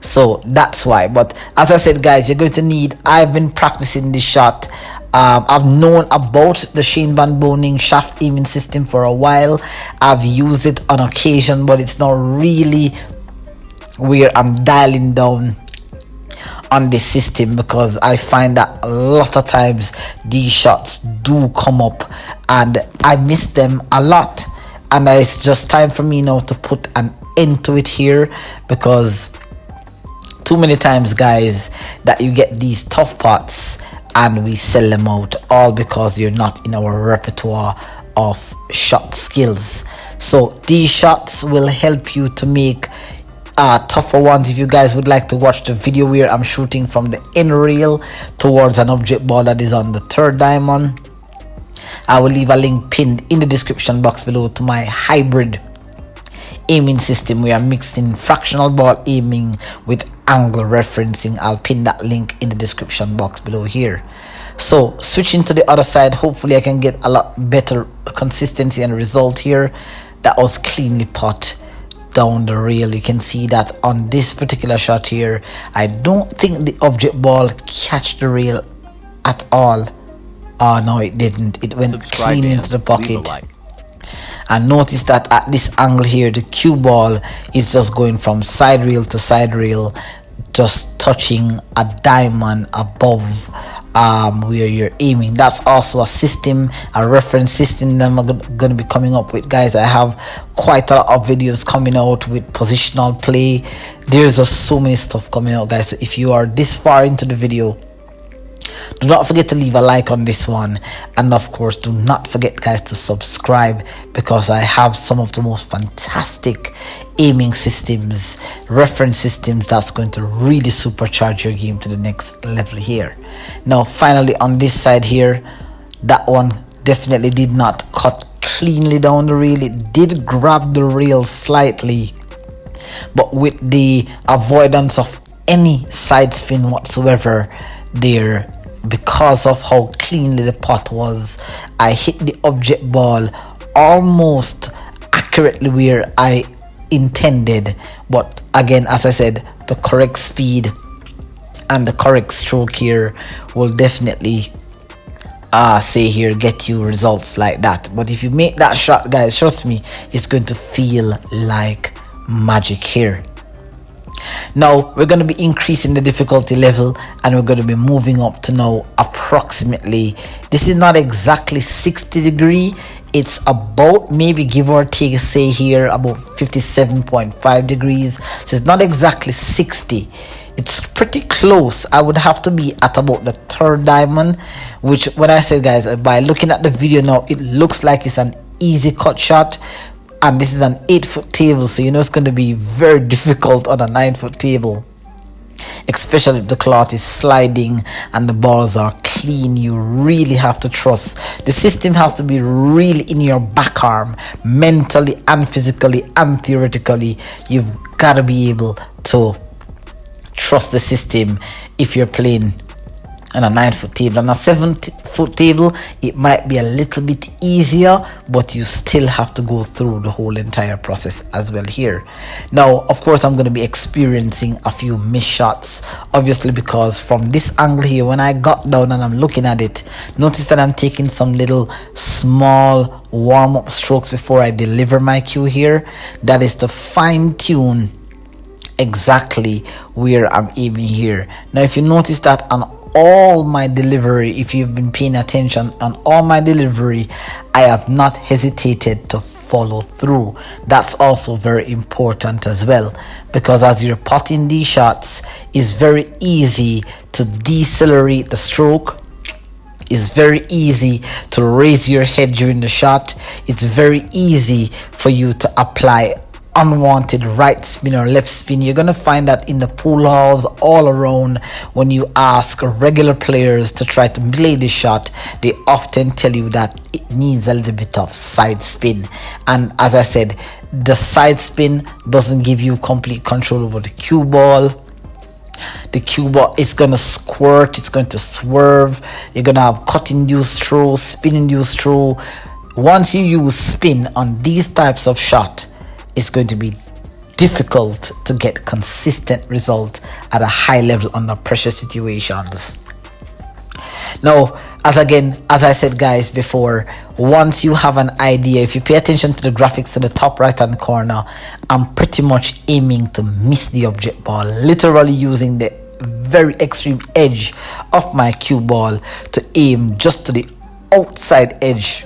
So that's why. But as I said, guys, you're going to need, I've been practicing this shot. I've known about the Shane Van Boening shaft aiming system for a while. I've used it on occasion, but it's not really where I'm dialing down on this system, because I find that a lot of times these shots do come up and I miss them a lot, and it's just time for me now to put an end to it here, because too many times, guys, that you get these tough pots and we sell them out, all because you're not in our repertoire of shot skills. So these shots will help you to make tougher ones. If you guys would like to watch the video where I'm shooting from the end rail towards an object ball that is on the 3rd diamond, I will leave a link pinned in the description box below to my hybrid aiming system where I'm mixing fractional ball aiming with angle referencing. I'll pin that link in the description box below here. So switching to the other side, hopefully I can get a lot better consistency and result here. That was cleanly put down the rail. You can see that on this particular shot here, I don't think the object ball catch the rail at all. Oh no, it didn't. It went clean into the pocket. And notice that at this angle here, the cue ball is just going from side rail to side rail, just touching a diamond above where you're aiming. That's also a system, a reference system that I'm going to be coming up with, guys. I have quite a lot of videos coming out with positional play. There's just so many stuff coming out, guys. So if you are this far into the video, do not forget to leave a like on this one, and of course do not forget, guys, to subscribe, because I have some of the most fantastic aiming systems, reference systems, that's going to really supercharge your game to the next level here. Now finally on this side here, that one definitely did not cut cleanly down the rail. It did grab the rail slightly, but with the avoidance of any side spin whatsoever there, because of how cleanly the pot was, I hit the object ball almost accurately where I intended. But again, as I said, the correct speed and the correct stroke here will definitely say here get you results like that. But if you make that shot, guys, trust me, it's going to feel like magic here. Now we're going to be increasing the difficulty level, and we're going to be moving up to now approximately, this is not exactly 60 degree, it's about, maybe give or take, say here about 57.5 degrees. So it's not exactly 60, it's pretty close. I would have to be at about the 3rd diamond, which when I say, guys, by looking at the video now, it looks like it's an easy cut shot. And this is an 8-foot table, so you know it's going to be very difficult on a 9-foot table, especially if the cloth is sliding and the balls are clean. You really have to trust. The system has to be really in your back arm, mentally and physically and theoretically. You've got to be able to trust the system if you're playing on a 9-foot table. On a 7-foot table, it might be a little bit easier, but you still have to go through the whole entire process as well here. Now of course I'm going to be experiencing a few missed shots, obviously, because from this angle here, when I got down and I'm looking at it, notice that I'm taking some little small warm-up strokes before I deliver my cue here. That is to fine-tune exactly where I'm aiming here. Now if you notice that on all my delivery, if you've been paying attention, on all my delivery, I have not hesitated to follow through. That's also very important as well, because as you're potting these shots, it's very easy to decelerate the stroke. It's very easy to raise your head during the shot. It's very easy for you to apply unwanted right spin or left spin. You're gonna find that in the pool halls all around. When you ask regular players to try to play the shot, they often tell you that it needs a little bit of side spin. And as I said, the side spin doesn't give you complete control over the cue ball. The cue ball is gonna squirt, it's going to swerve. You're gonna have cut induced throw, spin induced throw. Once you use spin on these types of shot, it's going to be difficult to get consistent results at a high level under pressure situations. Now, as I said guys before, once you have an idea, if you pay attention to the graphics to the top right hand corner, I'm pretty much aiming to miss the object ball, literally using the very extreme edge of my cue ball to aim just to the outside edge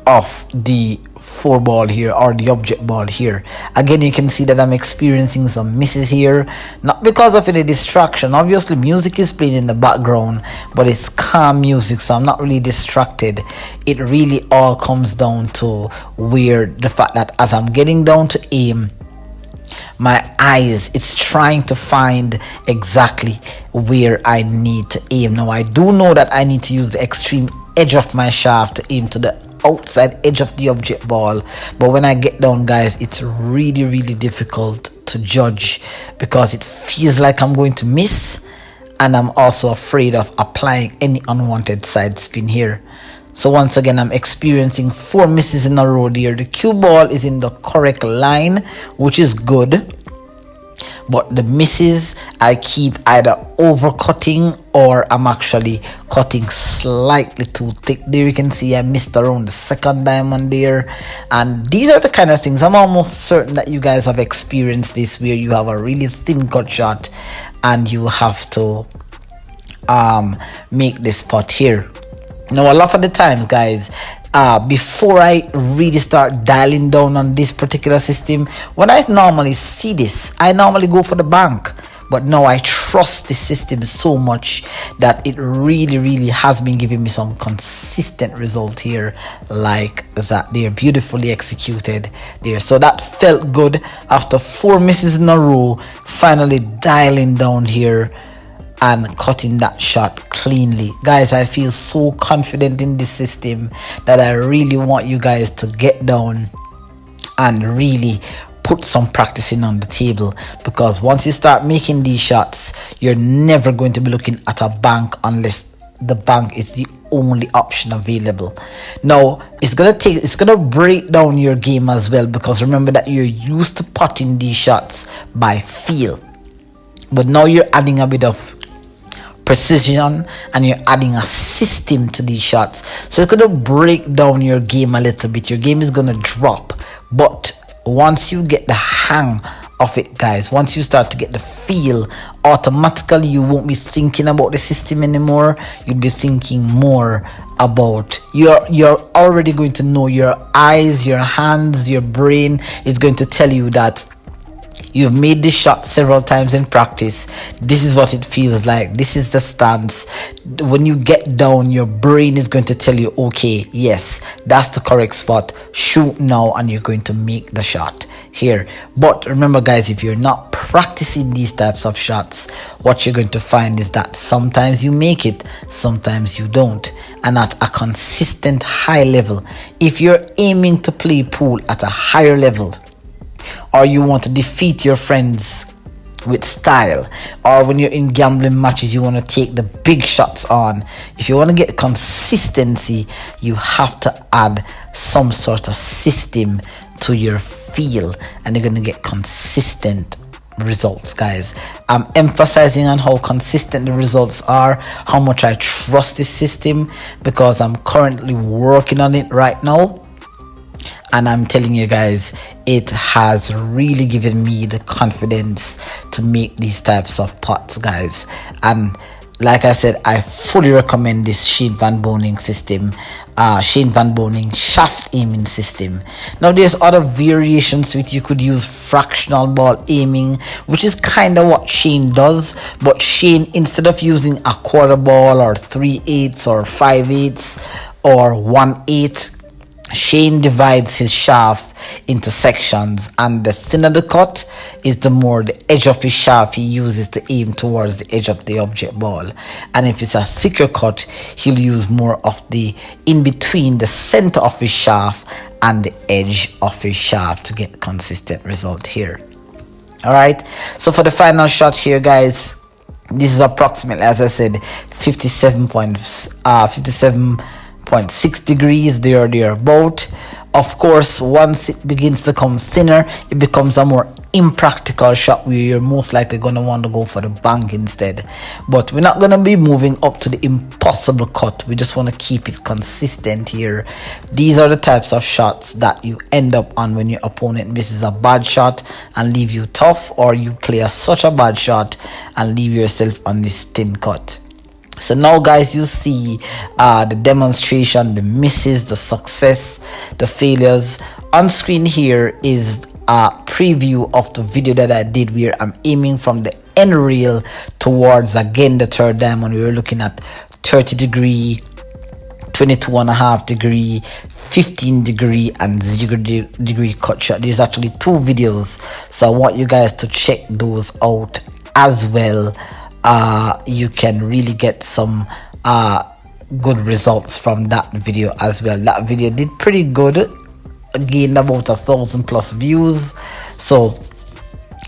of the 4 ball here, or the object ball here. Again, you can see that I'm experiencing some misses here, not because of any distraction. Obviously music is playing in the background, but it's calm music, so I'm not really distracted. It really all comes down to where the fact that as I'm getting down to aim, my eyes, it's trying to find exactly where I need to aim. Now I do know that I need to use the extreme edge of my shaft to aim to the outside edge of the object ball, but when I get down guys, it's really difficult to judge because it feels like I'm going to miss, and I'm also afraid of applying any unwanted side spin here. So once again, I'm experiencing 4 misses in a row here. The cue ball is in the correct line, which is good, but the misses, I keep either overcutting or I'm actually cutting slightly too thick. There you can see I missed around the second diamond there. And these are the kind of things I'm almost certain that you guys have experienced this, where you have a really thin cut shot and you have to make this putt here. Now a lot of the times guys, before I really start dialing down on this particular system, when I normally see this, I normally go for the bank. But now I trust the system so much that it really has been giving me some consistent result here, like that. They're beautifully executed there. So that felt good after 4 misses in a row, finally dialing down here and cutting that shot cleanly. Guys, I feel so confident in this system that I really want you guys to get down and really put some practicing on the table, because once you start making these shots, you're never going to be looking at a bank unless the bank is the only option available. Now it's gonna break down your game as well, because remember that you're used to putting these shots by feel, but now you're adding a bit of precision and you're adding a system to these shots. So it's gonna break down your game a little bit. Your game is gonna drop, but once you get the hang of it, guys, once you start to get the feel, automatically you won't be thinking about the system anymore. You'll be thinking more about you're already going to know. Your eyes, your hands, your brain is going to tell you that you've made this shot several times in practice. This is what it feels like. This is the stance. When you get down, your brain is going to tell you, okay, yes, that's the correct spot. Shoot now, and you're going to make the shot here. But remember guys, if you're not practicing these types of shots, what you're going to find is that sometimes you make it, sometimes you don't, and at a consistent high level. If you're aiming to play pool at a higher level, or you want to defeat your friends with style, or when you're in gambling matches you want to take the big shots on, if you want to get consistency, you have to add some sort of system to your feel, and you're going to get consistent results. Guys, I'm emphasizing on how consistent the results are, how much I trust this system, because I'm currently working on it right now. And I'm telling you guys, it has really given me the confidence to make these types of putts, guys. And like I said, I fully recommend this Shane Van Boening system, Shane Van Boening shaft aiming system. Now there's other variations to it. You could use fractional ball aiming, which is kind of what Shane does, but Shane, instead of using a quarter ball or 3/8 or 5/8 or 1/8, Shane divides his shaft into sections, and the thinner the cut is, the more the edge of his shaft he uses to aim towards the edge of the object ball. And if it's a thicker cut, he'll use more of the in between the center of his shaft and the edge of his shaft to get consistent result here. Alright, so for the final shot here, guys, this is approximately, as I said, 57.6 degrees there about. Of course, once it begins to come thinner, it becomes a more impractical shot where you're most likely going to want to go for the bank instead. But we're not going to be moving up to the impossible cut. We just want to keep it consistent here. These are the types of shots that you end up on when your opponent misses a bad shot and leave you tough, or you play such a bad shot and leave yourself on this thin cut. So now, guys, you see the demonstration, the misses, the success, the failures. On screen here is a preview of the video that I did where I'm aiming from the end rail towards, again, the third diamond. We were looking at 30 degree, 22.5 degree, 15 degree, and 0 degree cut shot. There's actually 2 videos, so I want you guys to check those out as well. You can really get some good results from that video as well. That video did pretty good, gained about 1,000+ views, so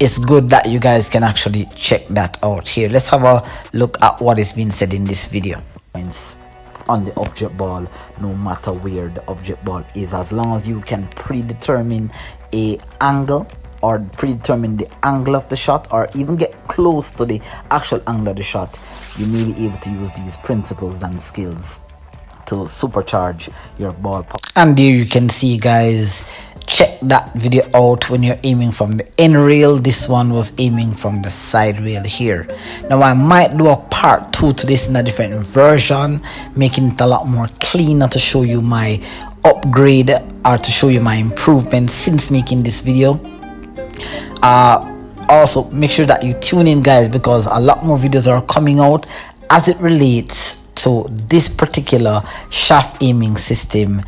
it's good that you guys can actually check that out here. Let's have a look at what is being said in this video. On the object ball, no matter where the object ball is, as long as you can predetermine a angle, or predetermine the angle of the shot, or even get close to the actual angle of the shot, you may be able to use these principles and skills to supercharge your ball. And there you can see, guys, check that video out when you're aiming from the end rail. This one was aiming from the side rail here. Now I might do a part 2 to this in a different version, making it a lot more cleaner to show you my upgrade, or to show you my improvements since making this video. Also make sure that you tune in, guys, because a lot more videos are coming out as it relates to this particular shaft aiming system.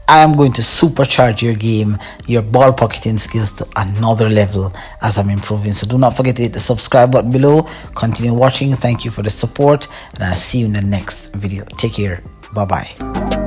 I am going to supercharge your game, your ball pocketing skills to another level as I'm improving. So do not forget to hit the subscribe button below. Continue watching. Thank you for the support, and I'll see you in the next video. Take care. Bye bye.